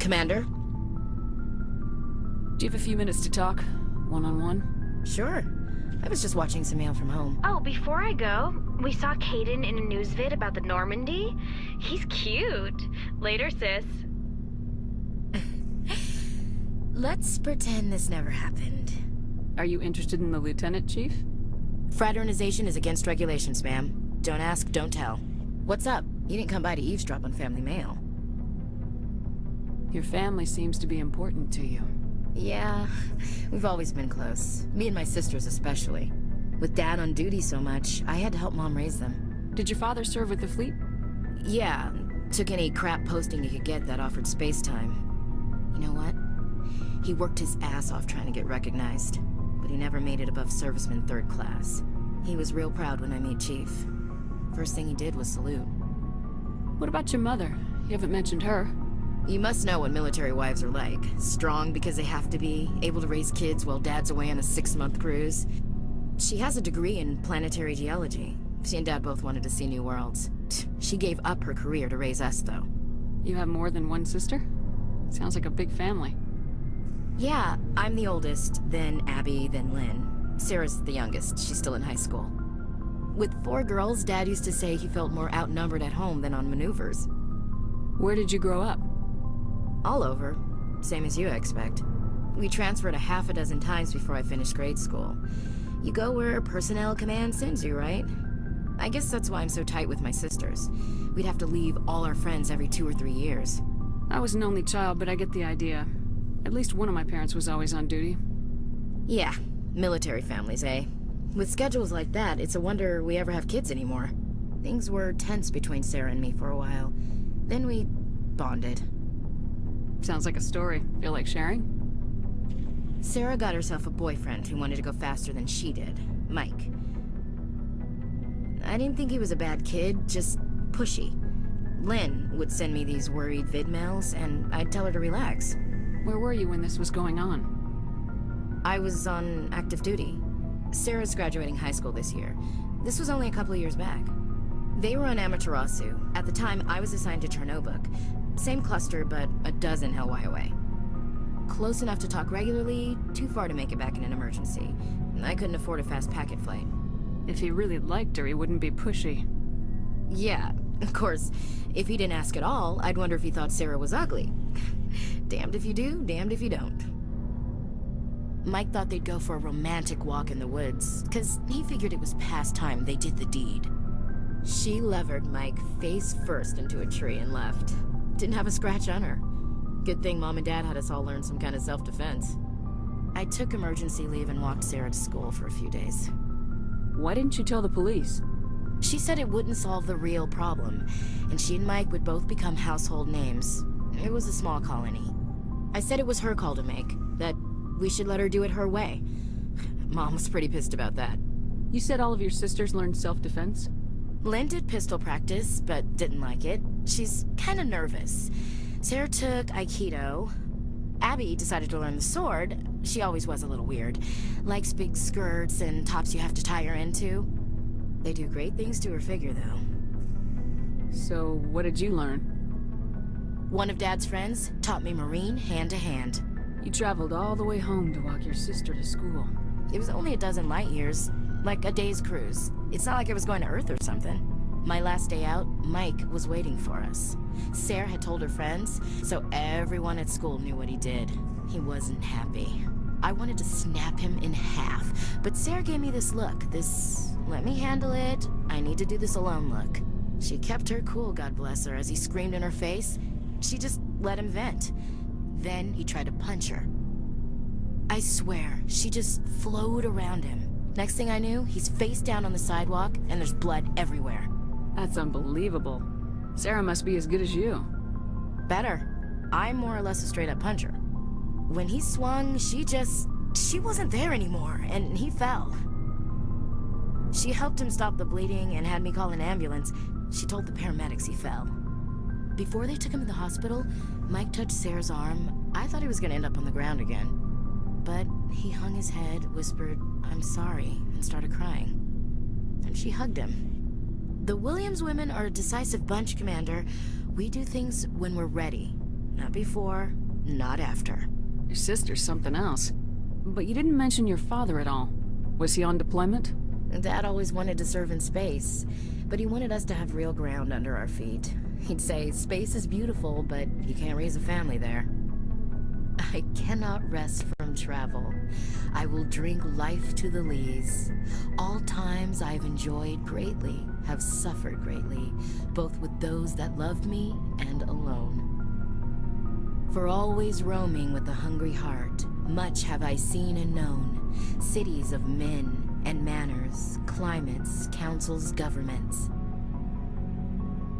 Commander? Do you have a few minutes to talk? One-on-one? Sure. I was just watching some mail from home. Oh, before I go, we saw Caden in a news vid about the Normandy. He's cute. Later, sis. Let's pretend this never happened. Are you interested in the Lieutenant, Chief? Fraternization is against regulations, ma'am. Don't ask, don't tell. What's up? You didn't come by to eavesdrop on family mail. Your family seems to be important to you. Yeah, we've always been close. Me and my sisters especially. With Dad on duty so much, I had to help Mom raise them. Did your father serve with the fleet? Yeah, took any crap posting he could get that offered space time. You know what? He worked his ass off trying to get recognized, but he never made it above serviceman 3rd class. He was real proud when I made Chief. First thing he did was salute. What about your mother? You haven't mentioned her. You must know what military wives are like. Strong because they have to be, able to raise kids while Dad's away on a 6-month cruise. She has a degree in planetary geology. She and Dad both wanted to see new worlds. She gave up her career to raise us, though. You have more than one sister? Sounds like a big family. Yeah, I'm the oldest, then Abby, then Lynn. Sarah's the youngest. She's still in high school. With 4 girls, Dad used to say he felt more outnumbered at home than on maneuvers. Where did you grow up? All over. Same as you, I expect. We transferred a half a dozen times before I finished grade school. You go where personnel command sends you, right? I guess that's why I'm so tight with my sisters. We'd have to leave all our friends every 2 or 3 years. I was an only child, but I get the idea. At least one of my parents was always on duty. Yeah, military families, eh? With schedules like that, it's a wonder we ever have kids anymore. Things were tense between Sarah and me for a while. Then we bonded. Sounds like a story. Feel like sharing? Sarah got herself a boyfriend who wanted to go faster than she did, Mike. I didn't think he was a bad kid, just pushy. Lynn would send me these worried vid mails, and I'd tell her to relax. Where were you when this was going on? I was on active duty. Sarah's graduating high school this year. This was only a couple of years back. They were on Amaterasu. At the time, I was assigned to Chernobog. Same cluster, but a dozen Hellwire away. Close enough to talk regularly, too far to make it back in an emergency. I couldn't afford a fast packet flight. If he really liked her, he wouldn't be pushy. Yeah, of course. If he didn't ask at all, I'd wonder if he thought Sarah was ugly. Damned if you do, damned if you don't. Mike thought they'd go for a romantic walk in the woods, because he figured it was past time they did the deed. She levered Mike face first into a tree and left. Didn't have a scratch on her. Good thing Mom and Dad had us all learn some kind of self-defense. I took emergency leave and walked Sarah to school for a few days. Why didn't you tell the police? She said it wouldn't solve the real problem, and she and Mike would both become household names. It was a small colony. I said it was her call to make, that we should let her do it her way. Mom was pretty pissed about that. You said all of your sisters learned self-defense? Lynn did pistol practice, but didn't like it. She's kind of nervous. Sarah took Aikido. Abby decided to learn the sword. She always was a little weird. Likes big skirts and tops you have to tie her into. They do great things to her figure, though. So, what did you learn? One of Dad's friends taught me Marine hand to hand. You traveled all the way home to walk your sister to school. It was only a dozen light years, like a day's cruise. It's not like I was going to Earth or something. My last day out, Mike was waiting for us. Sarah had told her friends, so everyone at school knew what he did. He wasn't happy. I wanted to snap him in half, but Sarah gave me this look, this let me handle it, I need to do this alone look. She kept her cool, God bless her, as he screamed in her face. She just let him vent. Then he tried to punch her. I swear, she just flowed around him. Next thing I knew, he's face down on the sidewalk, and there's blood everywhere. That's unbelievable. Sarah must be as good as you. Better. I'm more or less a straight-up puncher. When he swung, she wasn't there anymore, and he fell. She helped him stop the bleeding and had me call an ambulance. She told the paramedics he fell. Before they took him to the hospital, Mike touched Sarah's arm. I thought he was gonna end up on the ground again. But he hung his head, whispered, "I'm sorry," and started crying. And she hugged him. The Williams women are a decisive bunch, Commander. We do things when we're ready. Not before, not after. Your sister's something else. But you didn't mention your father at all. Was he on deployment? Dad always wanted to serve in space, but he wanted us to have real ground under our feet. He'd say, space is beautiful, but you can't raise a family there. I cannot rest from travel. I will drink life to the lees. All times I've enjoyed greatly, have suffered greatly, both with those that loved me and alone. For always roaming with a hungry heart, much have I seen and known, cities of men and manners, climates, councils, governments.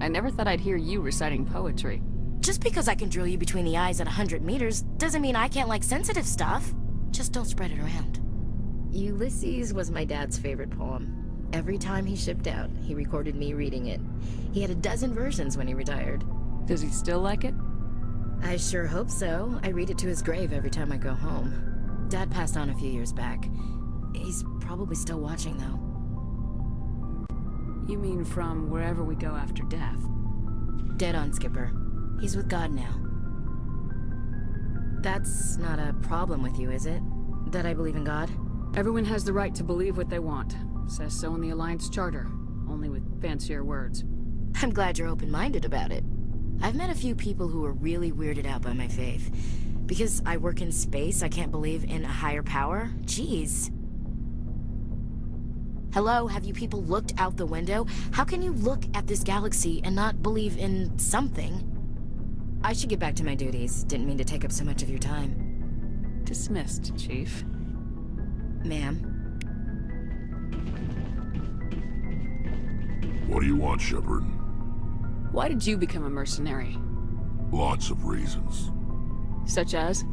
I never thought I'd hear you reciting poetry. Just because I can drill you between the eyes at 100 meters doesn't mean I can't like sensitive stuff. Just don't spread it around. Ulysses was my dad's favorite poem. Every time he shipped out, he recorded me reading it. He had a dozen versions when he retired. Does he still like it? I sure hope so. I read it to his grave every time I go home. Dad passed on a few years back. He's probably still watching, though. You mean from wherever we go after death? Dead on, Skipper. He's with God now. That's not a problem with you, is it? That I believe in God? Everyone has the right to believe what they want. Says so in the Alliance Charter, only with fancier words. I'm glad you're open-minded about it. I've met a few people who are really weirded out by my faith. Because I work in space, I can't believe in a higher power? Jeez. Hello, have you people looked out the window? How can you look at this galaxy and not believe in something? I should get back to my duties. Didn't mean to take up so much of your time. Dismissed, Chief. Ma'am. What do you want, Shepard? Why did you become a mercenary? Lots of reasons. Such as?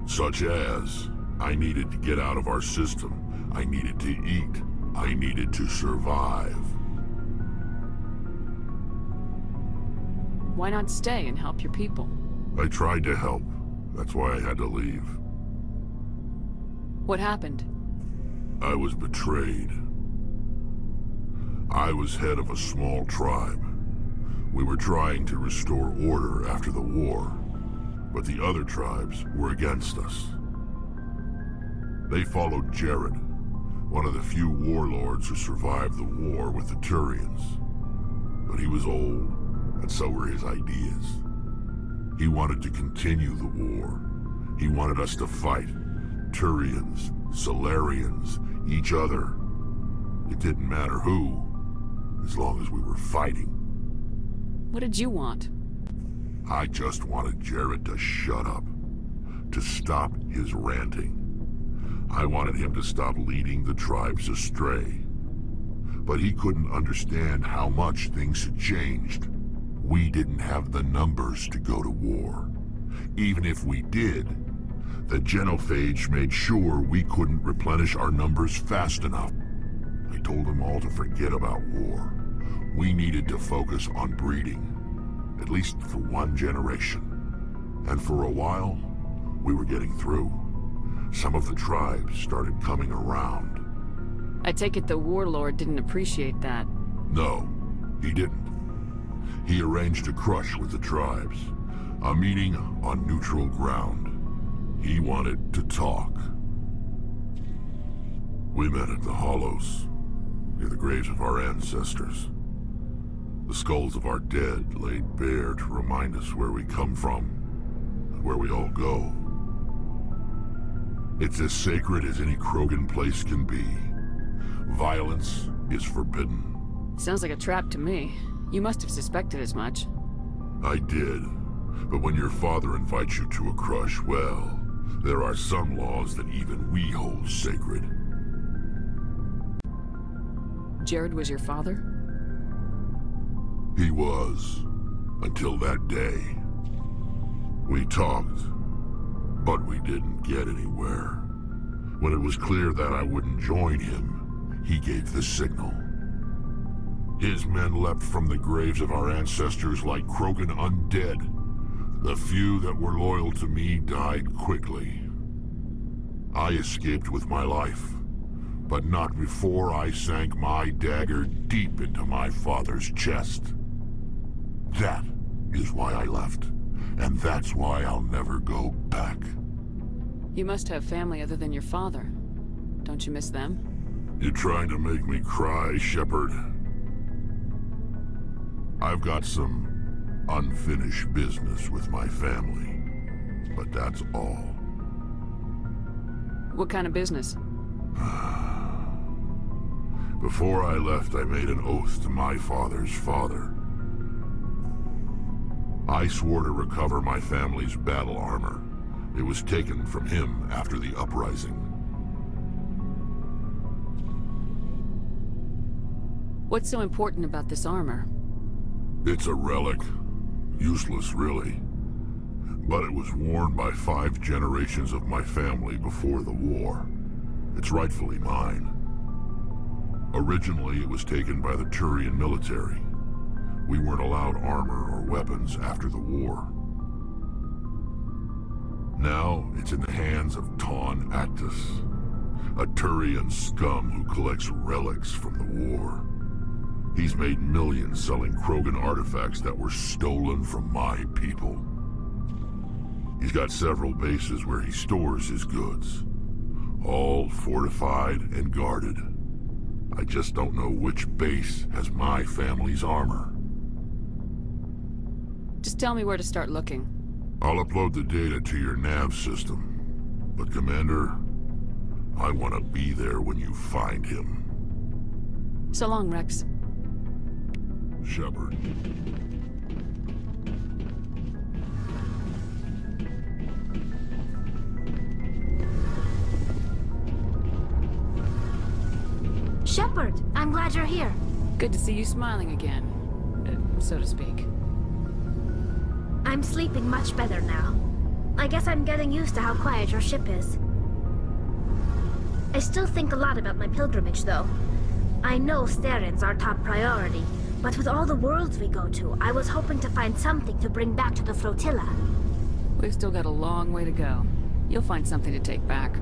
Such as, I needed to get out of our system. I needed to eat. I needed to survive. Why not stay and help your people? I tried to help. That's why I had to leave. What happened? I was betrayed. I was head of a small tribe. We were trying to restore order after the war, but the other tribes were against us. They followed Jared, one of the few warlords who survived the war with the Turians. But he was old, and so were his ideas. He wanted to continue the war. He wanted us to fight. Turians, Solarians, each other. It didn't matter who, as long as we were fighting. What did you want? I just wanted Jared to shut up, to stop his ranting. I wanted him to stop leading the tribes astray. But he couldn't understand how much things had changed. We didn't have the numbers to go to war. Even if we did, the genophage made sure we couldn't replenish our numbers fast enough. I told them all to forget about war. We needed to focus on breeding, at least for one generation. And for a while, we were getting through. Some of the tribes started coming around. I take it the warlord didn't appreciate that. No, he didn't. He arranged a crush with the tribes, a meeting on neutral ground. He wanted to talk. We met at the Hollows, near the graves of our ancestors. The skulls of our dead laid bare to remind us where we come from, and where we all go. It's as sacred as any Krogan place can be. Violence is forbidden. Sounds like a trap to me. You must have suspected as much. I did. But when your father invites you to a crush, well, there are some laws that even we hold sacred. Jared was your father? He was, until that day. We talked, but we didn't get anywhere. When it was clear that I wouldn't join him, he gave the signal. His men leapt from the graves of our ancestors like Krogan undead. The few that were loyal to me died quickly. I escaped with my life, but not before I sank my dagger deep into my father's chest. That is why I left. And that's why I'll never go back. You must have family other than your father. Don't you miss them? You're trying to make me cry, Shepard. I've got some unfinished business with my family, but that's all. What kind of business? Before I left, I made an oath to my father's father. I swore to recover my family's battle armor. It was taken from him after the uprising. What's so important about this armor? It's a relic. Useless, really. But it was worn by 5 generations of my family before the war. It's rightfully mine. Originally, it was taken by the Turian military. We weren't allowed armor or weapons after the war. Now, it's in the hands of Taun Actus, a Turian scum who collects relics from the war. He's made millions selling Krogan artifacts that were stolen from my people. He's got several bases where he stores his goods, all fortified and guarded. I just don't know which base has my family's armor. Just tell me where to start looking. I'll upload the data to your nav system. But Commander, I want to be there when you find him. So long, Rex. Shepard. Shepard, I'm glad you're here. Good to see you smiling again, so to speak. I'm sleeping much better now. I guess I'm getting used to how quiet your ship is. I still think a lot about my pilgrimage, though. I know Steren's our top priority, but with all the worlds we go to, I was hoping to find something to bring back to the flotilla. We've still got a long way to go. You'll find something to take back.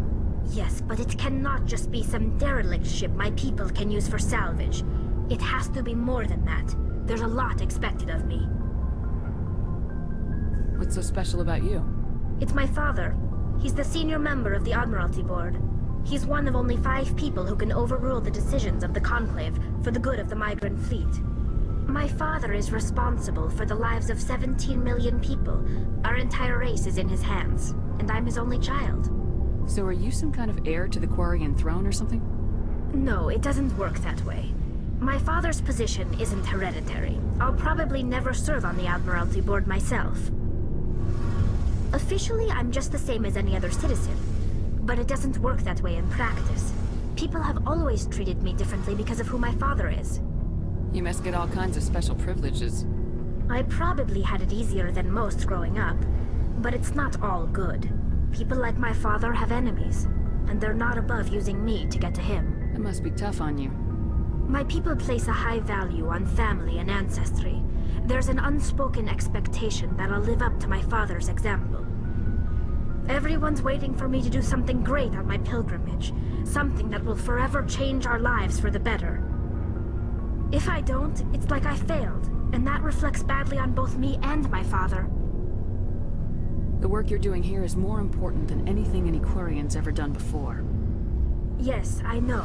Yes, but it cannot just be some derelict ship my people can use for salvage. It has to be more than that. There's a lot expected of me. What's so special about you? It's my father. He's the senior member of the Admiralty Board. He's one of only 5 people who can overrule the decisions of the Conclave for the good of the migrant fleet. My father is responsible for the lives of 17 million people. Our entire race is in his hands, and I'm his only child. So are you some kind of heir to the Quarian throne or something? No, it doesn't work that way. My father's position isn't hereditary. I'll probably never serve on the Admiralty Board myself. Officially, I'm just the same as any other citizen. But it doesn't work that way in practice. People have always treated me differently because of who my father is. You must get all kinds of special privileges. I probably had it easier than most growing up, but it's not all good. People like my father have enemies, and they're not above using me to get to him. It must be tough on you. My people place a high value on family and ancestry. There's an unspoken expectation that I'll live up to my father's example. Everyone's waiting for me to do something great on my pilgrimage, something that will forever change our lives for the better. If I don't, it's like I failed, and that reflects badly on both me and my father. The work you're doing here is more important than anything any Quarian's ever done before. Yes, I know.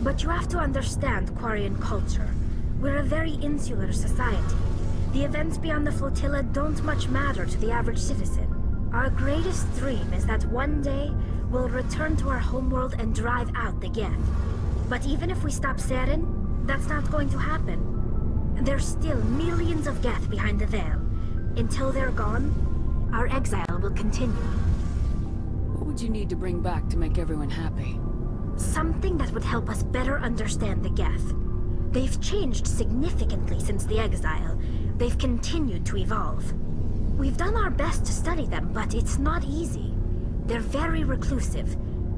But you have to understand Quarian culture. We're a very insular society. The events beyond the flotilla don't much matter to the average citizen. Our greatest dream is that one day, we'll return to our homeworld and drive out the Geth. But even if we stop Seren, that's not going to happen. There's still millions of Geth behind the Veil. Until they're gone, our exile will continue. What would you need to bring back to make everyone happy? Something that would help us better understand the Geth. They've changed significantly since the exile. They've continued to evolve. We've done our best to study them, but it's not easy. They're very reclusive.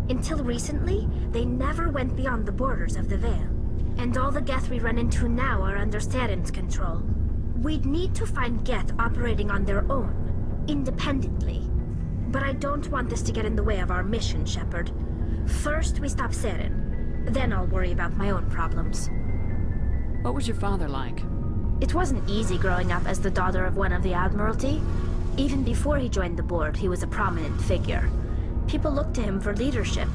Until recently, they never went beyond the borders of the Veil. And all the Geth we run into now are under Seren's control. We'd need to find Geth operating on their own, independently. But I don't want this to get in the way of our mission, Shepard. First, we stop Seren. Then I'll worry about my own problems. What was your father like? It wasn't easy growing up as the daughter of one of the Admiralty. Even before he joined the board, he was a prominent figure. People looked to him for leadership.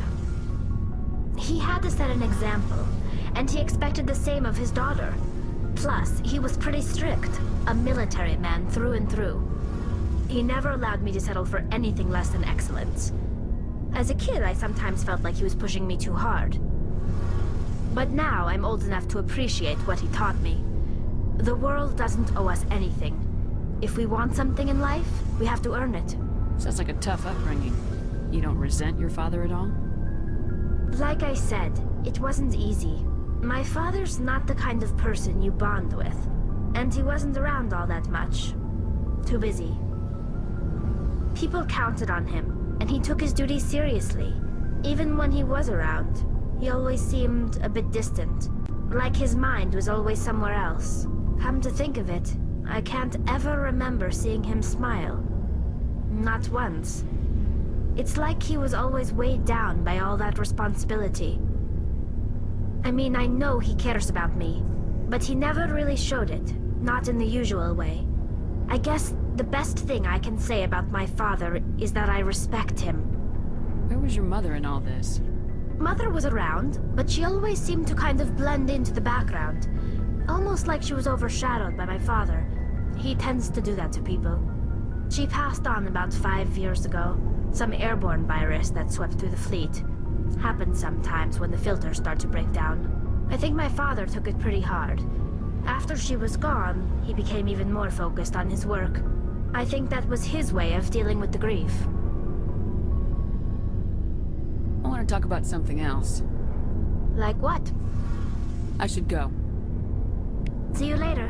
He had to set an example, and he expected the same of his daughter. Plus, he was pretty strict, a military man through and through. He never allowed me to settle for anything less than excellence. As a kid, I sometimes felt like he was pushing me too hard. But now I'm old enough to appreciate what he taught me. The world doesn't owe us anything. If we want something in life, we have to earn it. Sounds like a tough upbringing. You don't resent your father at all? Like I said, it wasn't easy. My father's not the kind of person you bond with. And he wasn't around all that much. Too busy. People counted on him, and he took his duties seriously. Even when he was around, he always seemed a bit distant. Like his mind was always somewhere else. Come to think of it, I can't ever remember seeing him smile. Not once. It's like he was always weighed down by all that responsibility. I mean, I know he cares about me, but he never really showed it, not in the usual way. I guess the best thing I can say about my father is that I respect him. Where was your mother in all this? Mother was around, but she always seemed to kind of blend into the background. Almost like she was overshadowed by my father. He tends to do that to people. She passed on about 5 years ago. Some airborne virus that swept through the fleet. Happens sometimes when the filters start to break down. I think my father took it pretty hard. After she was gone, he became even more focused on his work. I think that was his way of dealing with the grief. I want to talk about something else. Like what? I should go. See you later.